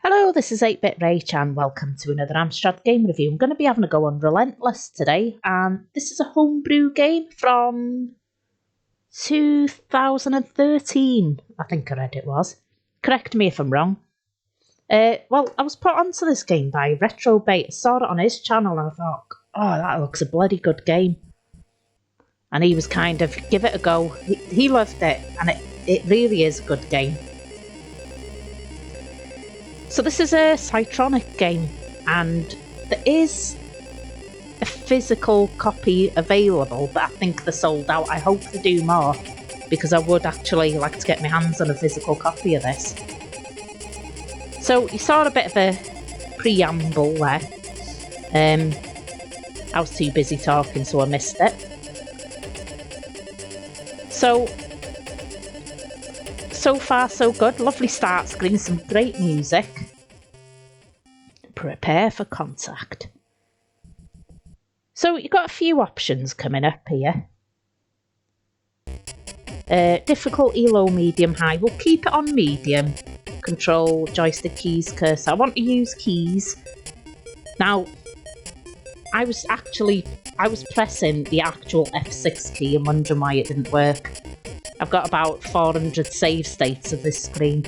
Hello, this is 8-Bit Rach and welcome to another Amstrad game review. I'm going to be having a go on Relentless today, and this is a homebrew game from 2013, I think I read it was. Correct me if I'm wrong. Well, I was put onto this game by Retrobait. I saw it on his channel and I thought, oh, that looks a bloody good game. And he was kind of, give it a go. He loved it, and it really is a good game. So this is a Psytronik game, and there is a physical copy available, but I think they're sold out. I hope they do more, because I would actually like to get my hands on a physical copy of this. So you saw a bit of a preamble there. I was too busy talking, so I missed it. So far so good. Lovely start screen, some great music. Prepare for contact. So you've got a few options coming up here. Difficulty low, medium, high. We'll keep it on medium. Control, joystick, keys, cursor. I want to use keys. Now, I was pressing the actual F6 key and wondering why it didn't work. I've got about 400 save states of this screen.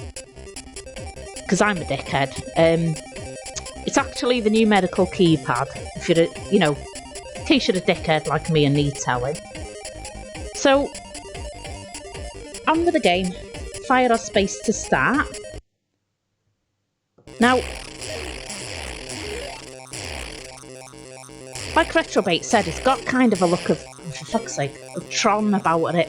Because I'm a dickhead. It's actually the numerical keypad, if you're, in case you're a dickhead like me and need telling. So, on with the game. Fire or space to start. Now, like Retrobait said, it's got kind of a look of, for fuck's sake, of Tron about it.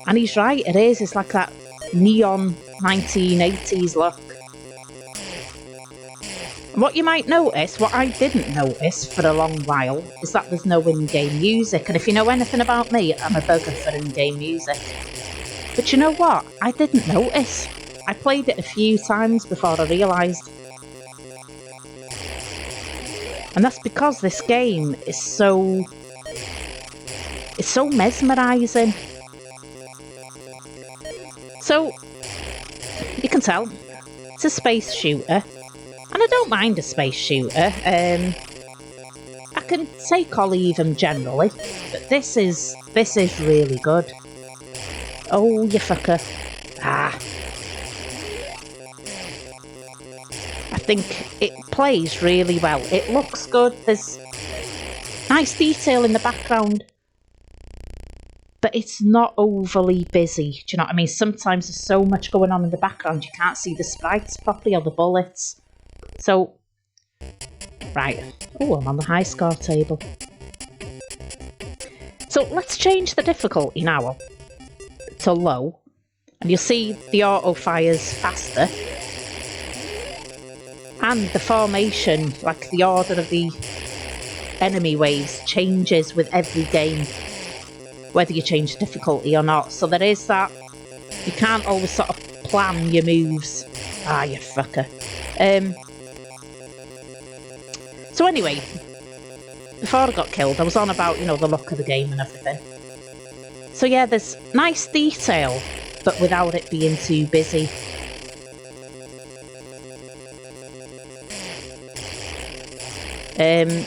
And he's right, it is. It's like that neon 1980s look. And what you might notice, what I didn't notice for a long while, is that there's no in-game music. And if you know anything about me, I'm a bugger for in-game music. But you know what? I didn't notice. I played it a few times before I realised. And that's because this game is so mesmerising. So, you can tell, it's a space shooter, and I don't mind a space shooter. I can take or leave them generally, but this is really good. Oh, you fucker. Ah. I think it plays really well. It looks good, there's nice detail in the background. But it's not overly busy, do you know what I mean? Sometimes there's so much going on in the background you can't see the sprites properly or the bullets. So, right. Oh, I'm on the high score table. So let's change the difficulty now to low. And you'll see the auto fires faster. And the formation, like the order of the enemy waves, changes with every game, whether you change the difficulty or not. So there is that. You can't always sort of plan your moves. Ah, you fucker. So anyway, before I got killed, I was on about, the look of the game and everything. So yeah, there's nice detail, but without it being too busy. The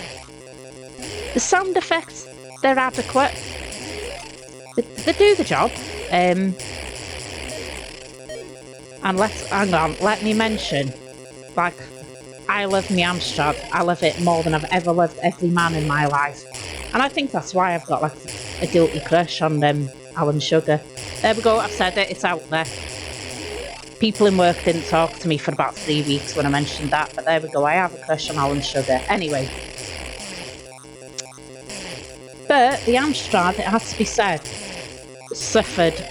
sound effects, they're adequate. They do the job. And let me mention, like, I love me Amstrad. I love it more than I've ever loved every man in my life. And I think that's why I've got, like, a guilty crush on Alan Sugar. There we go, I've said it, it's out there. People in work didn't talk to me for about 3 weeks when I mentioned that, but there we go, I have a crush on Alan Sugar. Anyway. But the Amstrad, it has to be said, suffered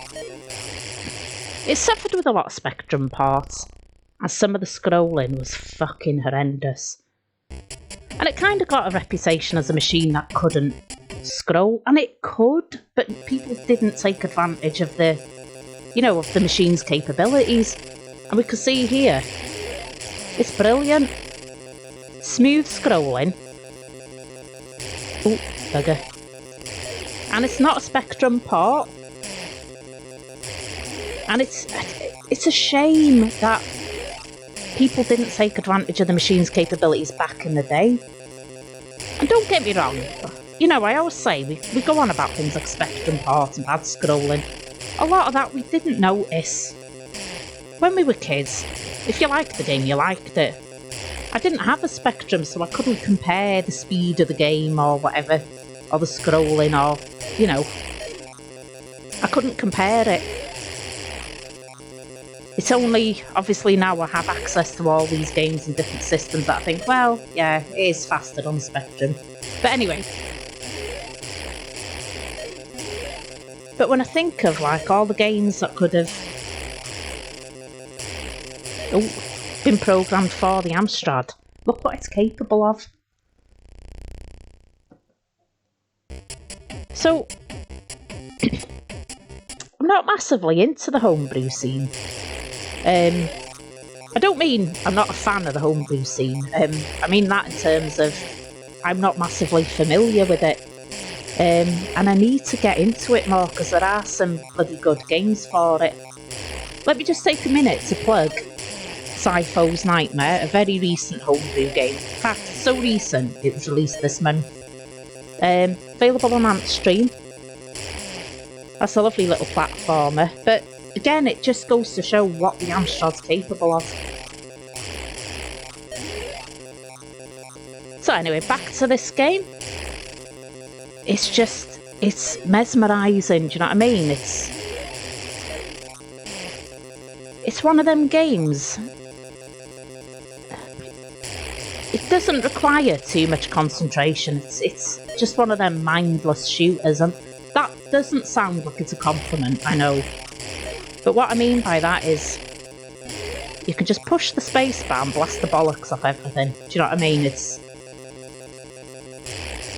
with a lot of Spectrum parts, and some of the scrolling was fucking horrendous. And it kind of got a reputation as a machine that couldn't scroll, and it could, but people didn't take advantage of the machine's capabilities. And we can see here, it's brilliant. Smooth scrolling. Oh, bugger. And it's not a Spectrum port. And it's a shame that people didn't take advantage of the machine's capabilities back in the day. And don't get me wrong, you know, I always say we go on about things like spectrum port and bad scrolling. A lot of that we didn't notice when we were kids. If you liked the game, you liked it. I didn't have a Spectrum, so I couldn't compare the speed of the game or whatever, or the scrolling, or, you know, I couldn't compare it. It's only, obviously now I have access to all these games and different systems that I think, well, yeah, it is faster on the Spectrum. But anyway. But when I think of, like, all the games that could have been programmed for the Amstrad, look what it's capable of. So, I'm not massively into the homebrew scene. I don't mean I'm not a fan of the homebrew scene. I mean that in terms of I'm not massively familiar with it. And I need to get into it more because there are some bloody good games for it. Let me just take a minute to plug Psycho's Nightmare, a very recent homebrew game. In fact, so recent it was released this month. Available on Amstrad. That's a lovely little platformer, but again, it just goes to show what the Amstrad's capable of. So anyway, back to this game. It's mesmerising, do you know what I mean? It's one of them games. It doesn't require too much concentration. It's just one of them mindless shooters, and that doesn't sound like it's a compliment, I know. But what I mean by that is you can just push the spacebar and blast the bollocks off everything. Do you know what I mean?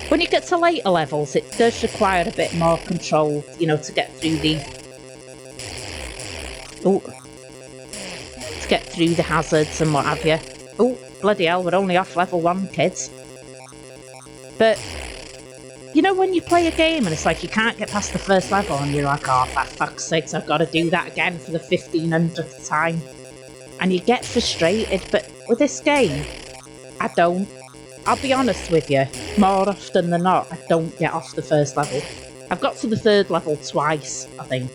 When you get to later levels, it does require a bit more control, you know, to get through the hazards and what have you. Oh, bloody hell, we're only off level 1, kids. But you know when you play a game and it's like you can't get past the first level and you're like, oh, for fuck's sakes, I've got to do that again for the 1500th time. And you get frustrated, but with this game, I don't. I'll be honest with you, more often than not, I don't get off the first level. I've got to the 3rd level twice, I think.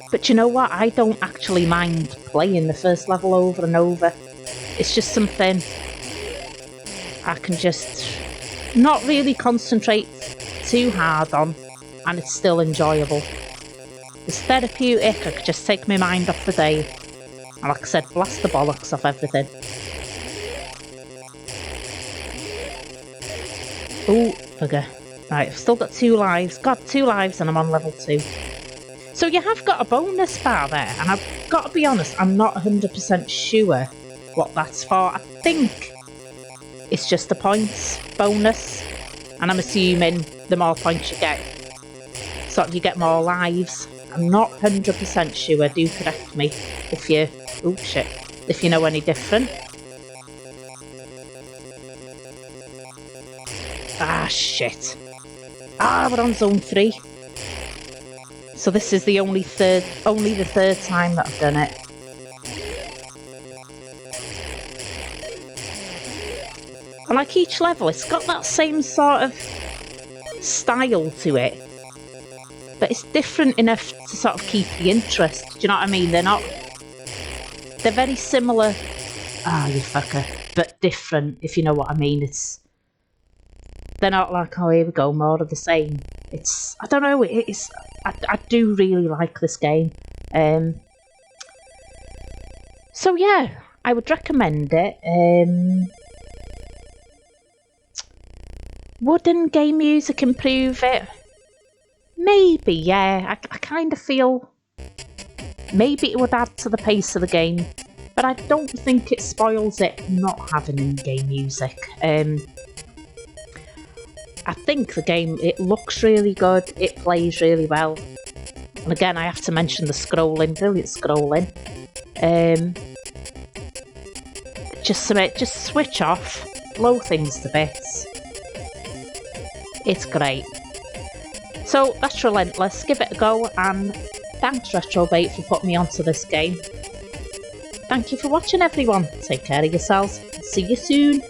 But you know what? I don't actually mind playing the first level over and over. It's just something I can just not really concentrate too hard on, and it's still enjoyable. It's therapeutic. I could just take my mind off the day, and like I said, blast the bollocks off everything. Oh, bugger. Right, I've still got 2 lives. God, 2 lives and I'm on level 2. So you have got a bonus bar there, and I've got to be honest, I'm not 100% sure what that's for. I think it's just a points bonus, and I'm assuming the more points you get, sort of you get more lives. I'm not 100% sure, do correct me if you... oh shit. If you know any different. Ah, shit. Ah, we're on zone 3. So this is the only the 3rd time that I've done it. And like each level, it's got that same sort of style to it. But it's different enough to sort of keep the interest. Do you know what I mean? They're very similar. Ah, you fucker. But different, if you know what I mean. They're not like, oh, here we go, more of the same. I don't know, I do really like this game. So yeah, I would recommend it. Wouldn't game music improve it? Maybe, yeah. I kind of feel maybe it would add to the pace of the game, but I don't think it spoils it not having in-game music. I think the game, it looks really good, it plays really well. And again, I have to mention the scrolling, brilliant scrolling. Just switch off, blow things to bits. It's great. So that's Relentless, give it a go, and thanks Retrobait for putting me onto this game. Thank you for watching, everyone. Take care of yourselves. See you soon.